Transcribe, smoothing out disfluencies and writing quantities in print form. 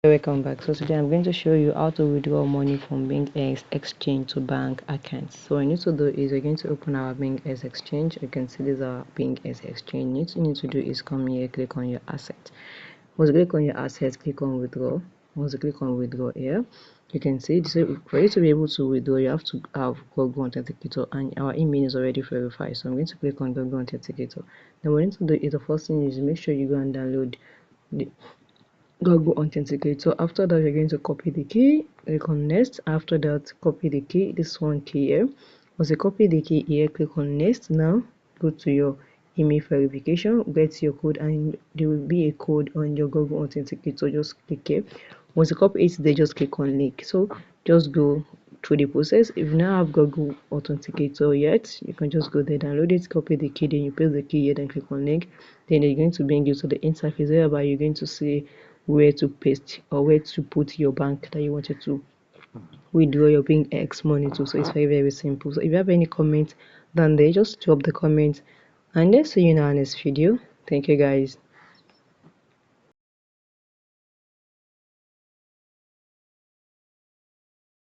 Welcome back. So today I'm going to show you how to withdraw money from BingX Exchange to bank accounts. So what you need to do is we're going to open our BingX Exchange. You can see this is our BingX Exchange. What you need to do is come here, click on your asset. Once you click on your assets, click on withdraw. Once you click on withdraw here, you can see this. For you to be able to withdraw, you have to have Google Authenticator, and our email is already verified. So I'm going to click on Google Authenticator. Then what you need to do is the first thing is make sure you go and download the Google Authenticate. So after that, you're going to copy the key, click on next. After that, copy the key, this one key here. Once you copy the key here, click on next. Now go to your email verification, get your code, and there will be a code on your Google Authenticate. So just click here. Once you copy it, they just click on link. So just go through the process. If you now have Google Authenticator yet, you can just go there, download it, copy the key, then you paste the key here, then click on link. Then they're going to bring you to the interface whereby you're going to see where to paste or where to put your bank that you wanted to withdraw your BingX money to. So it's very simple. So if you have any comments down there, just drop the comment, and let's see you in our next video. Thank you guys.